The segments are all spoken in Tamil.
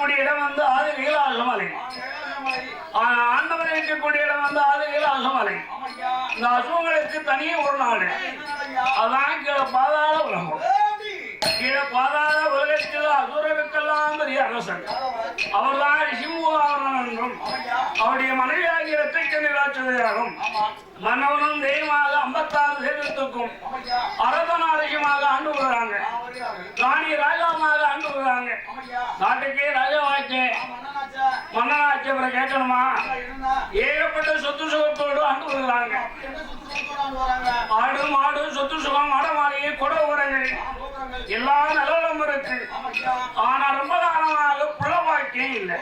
இருக்கக்கூடிய இடம் வந்து ஆதிகையில் அகமலை. ஆண்டவன் இருக்கக்கூடிய இடம் வந்து ஆதிகையில் அகமலை. இந்த அசுவங்களுக்கு தனியே ஒரு நாடு. அதான் கீழே பாதாள உலகம். கீழே பாதாள உலகத்தில் அசுரருக்கெல்லாம் பெரிய அரசன். அவர்தான் ரிஷிமுகாவரன் என்றும் அவருடைய மனைவியாகிய இரட்டைக்கண்ணி ராட்சதையாகும். மன்னவனும் தெய்வமாக 56 தேசத்துக்கும் அரசனாரிகமாக ஆண்டு வருகிறாங்க. ராணி ராஜாவாக ஆண்டு வருகிறாங்க. நாட்டுக்கே ராஜாவாச்சு மன்னனாச்சு. அப்புறம் கேட்கணுமா? ஏகப்பட்ட சொத்து சுகத்தோடு ஆண்டு வருகிறாங்க. ஆடு மாடு சொத்து சுகம் அடமாளிகை கொடை உரங்கள் எல்லா நிலவரம் இருக்கு. ஆனா ரொம்ப காலமாக புலவாக்கியம் இல்லை.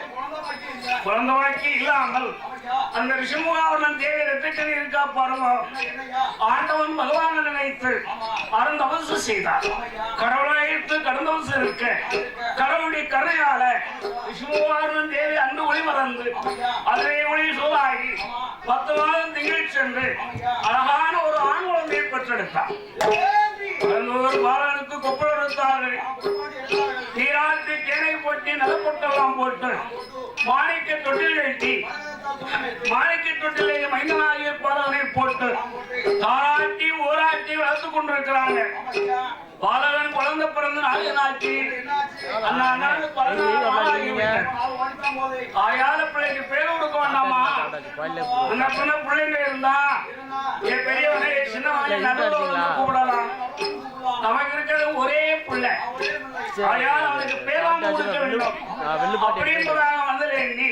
குழந்தை வாக்கி இல்லாமல் அந்த ரிஷிமுகாவரன் தேவி இரட்டைக்கண்ணி இருக்கா பாருங்க. ஆண்டவன் பகவானை நினைத்து அருந்தவசு செய்தார். கடவுளை அழைத்து கடந்தவசு இருக்க கடவுளுடைய கருணையால ரிஷிமுகாவரன் தேவி அன்று ஒளி மறந்து அதே ஒளி சூழாகி 10 மாதம் திங்கள் சென்று அழகான ஒரு ஆண் குழந்தையை பெற்றெடுத்தார். ஒரு பாலனுக்கு கொப்பளம் எடுத்தார்கள். நீராட்டு தேனை போட்டு நலப்பொட்டெல்லாம் போட்டு மாணிக்க தொட்டில் கட்டி மாணிக்க தொட்டிலே மைந்தனாகிய பாலனை போட்டு தாராட்டி ஊராட்டி வளர்த்து கொண்டிருக்கிறாங்க. பாலகன் குழந்தை பிறந்து நாளாச்சு. ஆயாத பிள்ளைக்கு பேர் கொடுக்க வேண்டாமா? அந்த பின்ன பிள்ளைங்க இருந்தா என் பெரியவனை சின்னவனை நடுவில் கூப்பிடலாம். நமக்கு இருக்கிறது ஒரே பிள்ளை. ஆயால் அவனுக்கு பேராம கொடுக்க வேண்டும். அப்படின்றதாக வந்தது எண்ணி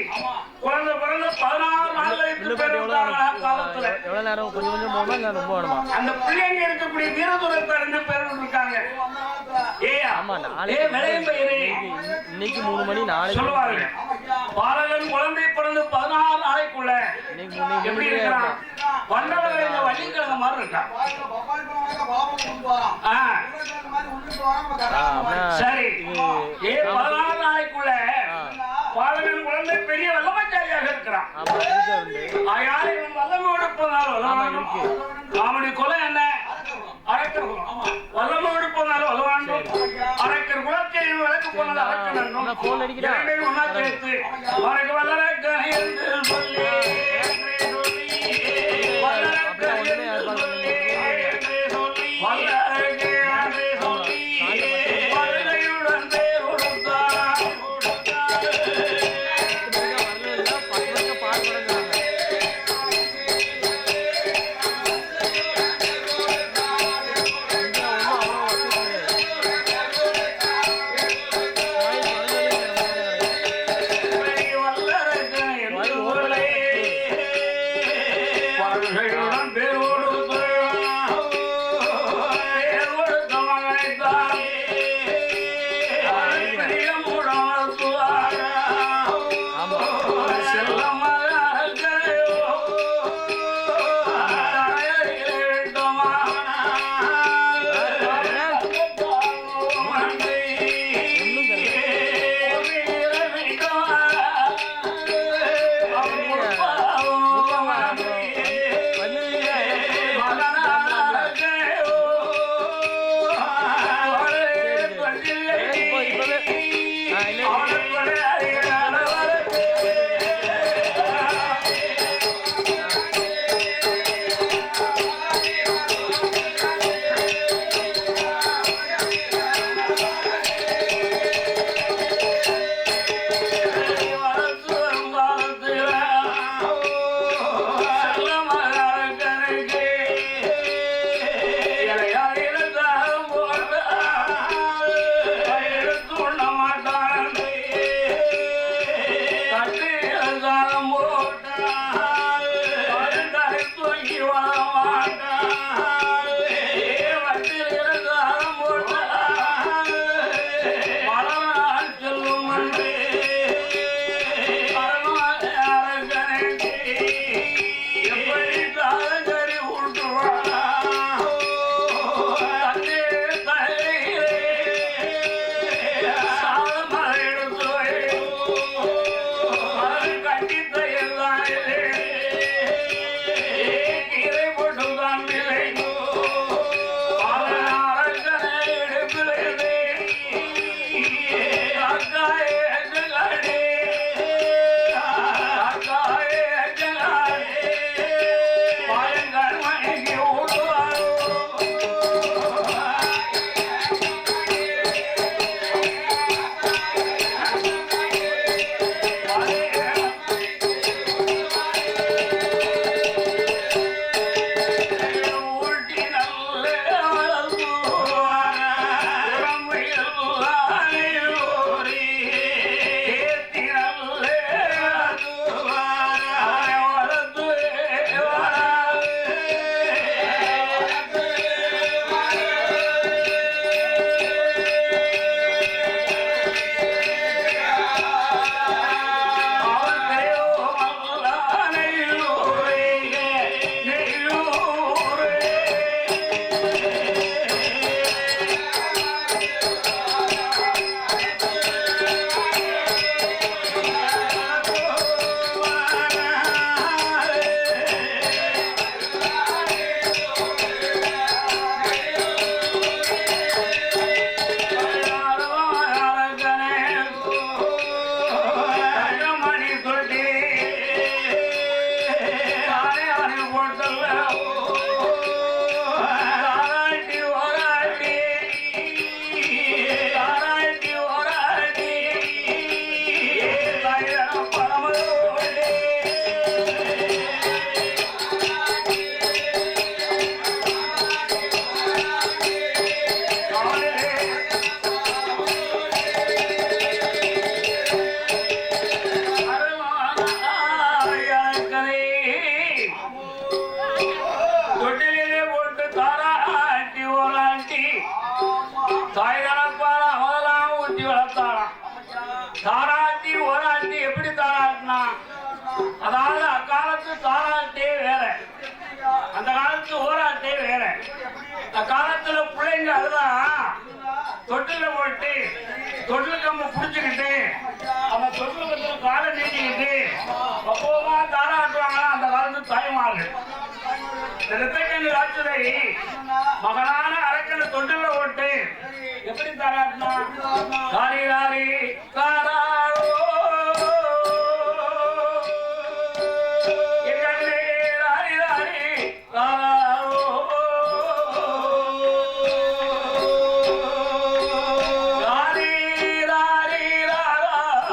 குழந்தை பிறந்து 16 நாட்களுக்கு பேர் காலத்துல அந்த பிள்ளைங்க இருக்கக்கூடிய வீரதுரத்தை 2 பேர் இருக்காங்க. இன்னைக்கு 3 மணி நாளைக்கு சொல்லுவாங்க. பாலகன் குழந்தை பிறந்து 16 நாளைக்குள்ள எப்படி இருக்கிறான்? வண்டவங்க வள்ளிக்கிழமை மாதிரி இருக்கான். சரி, 16 நாளைக்குள்ள பாலகன் குழந்தை பெரிய வல்லமச்சாரியாக இருக்கிறான். ஆயால் இவன் வல்லமை எடுப்பதால் அவனுடைய கொலை என்ன? அரக்கர் குலம். வல்லமை எடுப்பதால் வல்லவாண்டும் அரக்கர் குலத்தை விளக்கு போனது அரக்கன் என்றும் இரண்டையும் ஒன்னா சேர்த்து அவனுக்கு வல்லரக்கன் என்று சொல்லி அக்காலத்துல பிள்ளைங்க அதெல்லாம் தொட்டில போட்டு தொட்டில் கம்ப புடிச்சுக்கிட்டு அந்த தொட்டில் கத்துல காலை நீட்டிக்கிட்டு பக்குவமா தாராட்டுவாங்களா அந்த காலத்து தாய்மார்கள். திருத்தக்கன் ராட்சதை மகனான அரக்கனை தொட்டில போட்டு எப்படி தாராட்டினா காரி ராரி தாராரோ ராரி ராரி தாராரோ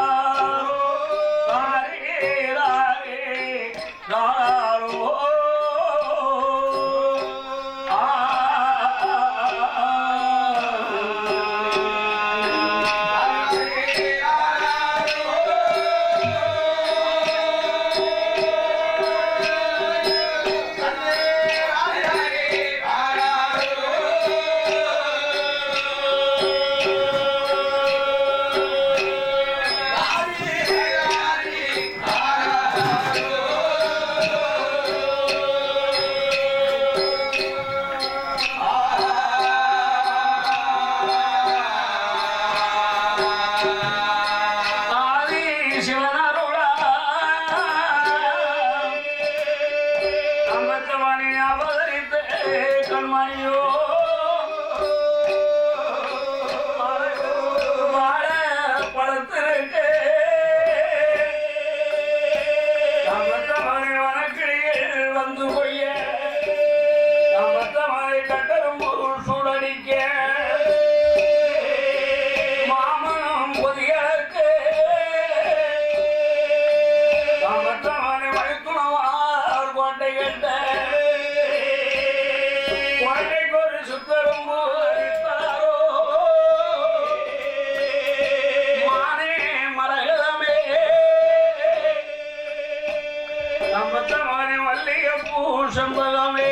சம்பகமே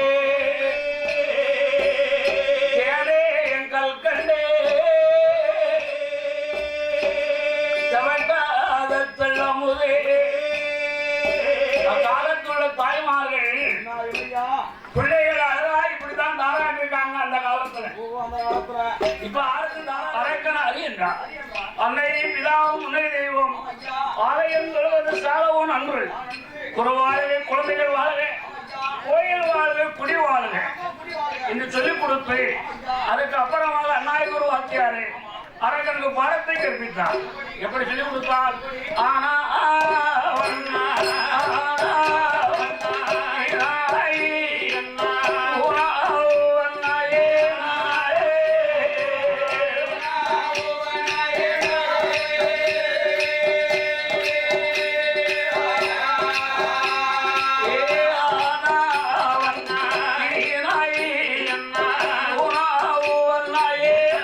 தேனே எங்கள் கண்டே தவட்டாத தெள்ளமுதே. காலத்துள்ள தாய்மார்கள் பிள்ளைகள் அழகா இப்படித்தான் தாராட்டிருக்காங்க அந்த காலத்துல. இப்ப அரக்கன் அறியன்றான் அன்னையும் பிதாவும் முன்னை தெய்வம் ஆலயம் தொழுவது சாலவும் அன்று குருவாழவே குழந்தைகள் வாழவே கோயில் வாழ்க குடி வாழ்க என்று சொல்லிக் கொடுத்து அதுக்கு அப்புறமாக அண்ணாயகுரு வாத்தியாரு அரக்கனுக்கு பாடத்தை கற்பித்தார். எப்படி சொல்லிக் கொடுத்தார்? ஆனா Yeah.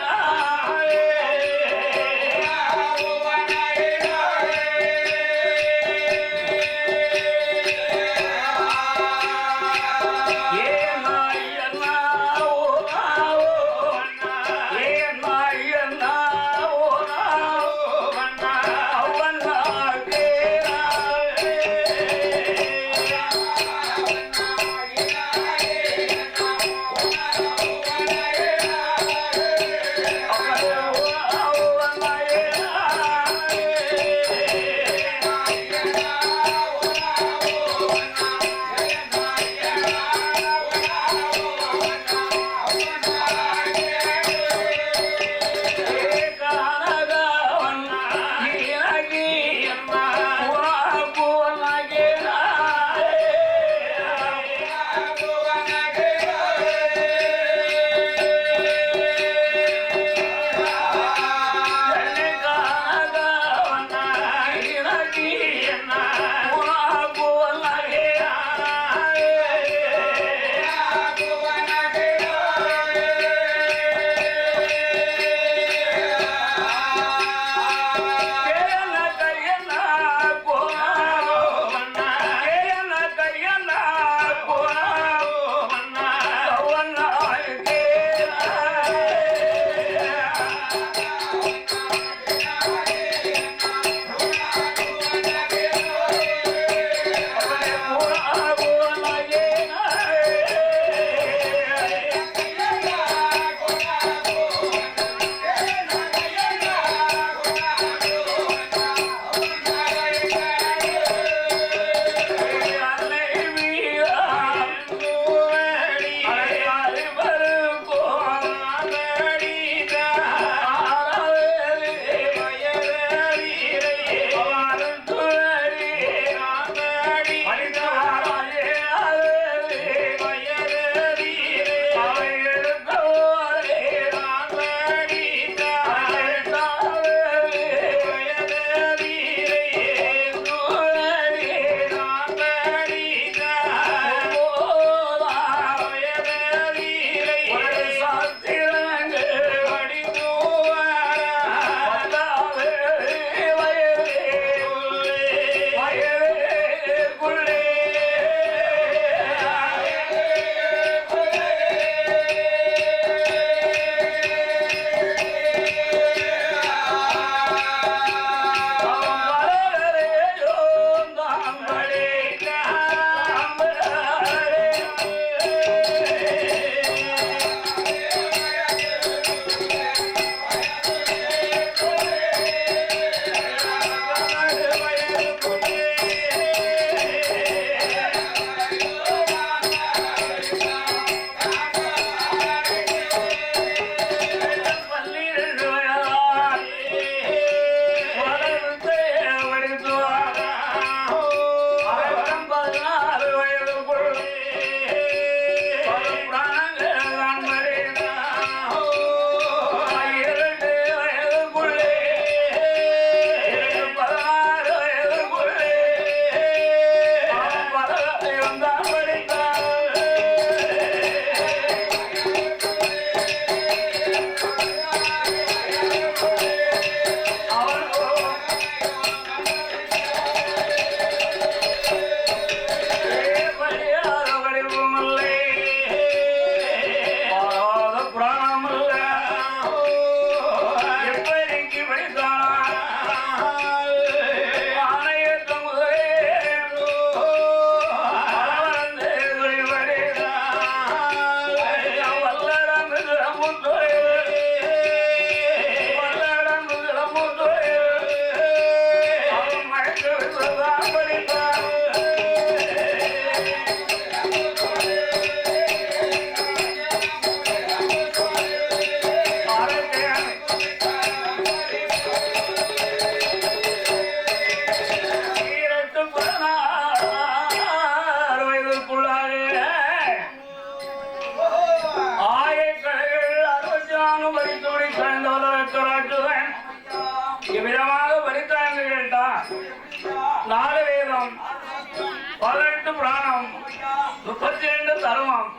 தர்மம்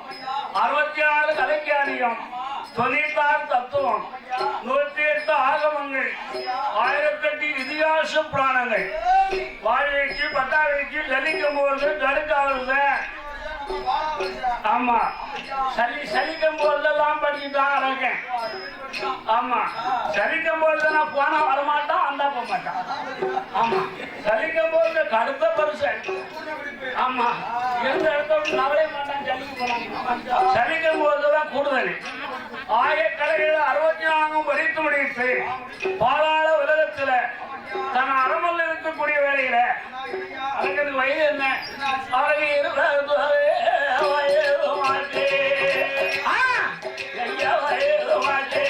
66 கலைக்காரியம் 96 தத்துவம் 108 ஆகமங்கள் 1008 இதிகாச புராணங்கள் வாழ்வீச்சு பட்டாவீச்சு ஜல்லிக்கும் போது தடுக்காவது ஆமா சலிக்கும் போதெல்லாம் படிச்சுட்டான் இருக்கேன் ஆமா சலிக்கும் போது நான் போனா வரமாட்டான் வந்தா போக மாட்டான் ஆமா சலிக்கும் போது கடுத்த பரிசன் ஆமா எந்த இடத்துல நவளே மாட்டான் சலிக்கும் போதுதான் கூடுதல் ஆயக்கலைகள் 64 படித்து முடித்து பாலாள உலகத்துல தன் அரமல் இருக்கக்கூடிய வேலையில அவருக்கு வயது என்ன அவருக்கு 20 வயது மாட்டே வயது மாட்டே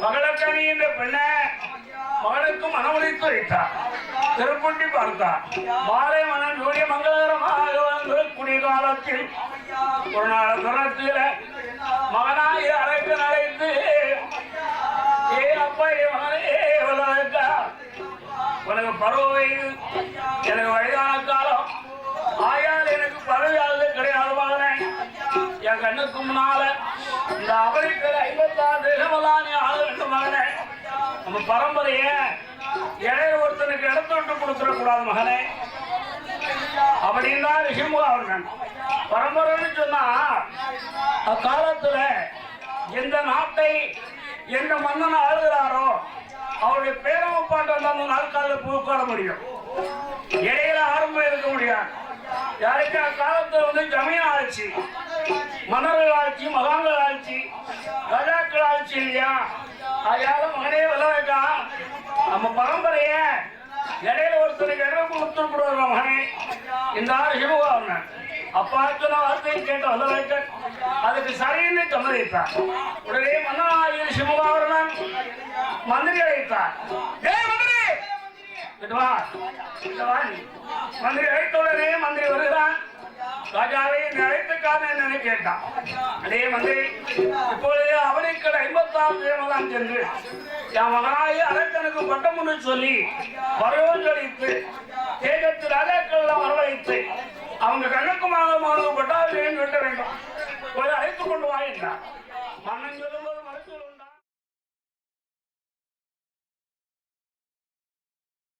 மகளக்கணி என்ற பெண்ணை மகளுக்கு மனமுடித்து வைத்தார் திருப்பட்டி பார்த்தார் மாலை மனம் சூரிய மங்களகரமாக வந்து குடிகாலத்தில் ஒரு நாள் துறத்தில் மகனாய் அழைத்து அழைத்து அப்பா மகனே உனக்கு பருவ வயது எனக்கு வயதான காலம் ஆயால் எனக்கு பதவியாவது கிடையாது மகனே என் கண்ணுக்கு முன்னால இந்த அமெரிக்கர் 56 தேசமெல்லாம் நீ ஆள வேண்டும் மகனே நம்ம பரம்பரைய இளைய ஒருத்தனுக்கு இடத்த விட்டு கொடுத்துடக்கூடாது மகனே அப்படின்னா ரிஷிமுக அவர்கள் பரம்பரைன்னு சொன்னா அக்காலத்துல எந்த நாட்டை எந்த மன்னன் ஆளுகிறாரோ அவருடைய பேரமப்பாட்டம் அந்த நாட்காலில் புதுக்காட முடியும் இடையில ஆரம்பம் இருக்க முடியாது யாருக்கு அக்காலத்துல வந்து ஜமீன் ஆட்சி மன்னர்கள் ஆட்சி மகான்கள் ஆட்சி ராஜாக்கள் ஆட்சி இல்லையா அதனால மகனே விளையாக்கா நம்ம பரம்பரைய இடையில ஒருத்தருக்கு இடம் கொடுத்துருக்கூடாது மகனே இந்த சிவகாம அப்பாக்கு நான் வார்த்தையை கேட்ட வல்லவைக்க அதுக்கு சரின்னு சம்மதித்தார் உடனே மன்னனாகிய சிவகாவரன் மந்திரி அழைத்தார் மந்திரி அழைத்த உடனே மந்திரி வருகிறான் ராஜாவை அழைத்துக்கான என்னன்னு கேட்டான் அதே மந்திரி இப்பொழுது அவனுக்கு 56 தேவலாம் சென்று என் மகனாகி அரசனுக்கு பட்டமுன்னு சொல்லி வரவழைத்து தேகத்து ராஜாக்கள் எல்லாம் வரவழைத்து அவங்க கண்ணுக்குமாக பட்டாவிலையும் வெட்ட வேண்டும் அழைத்துக் கொண்டு வா என்றார்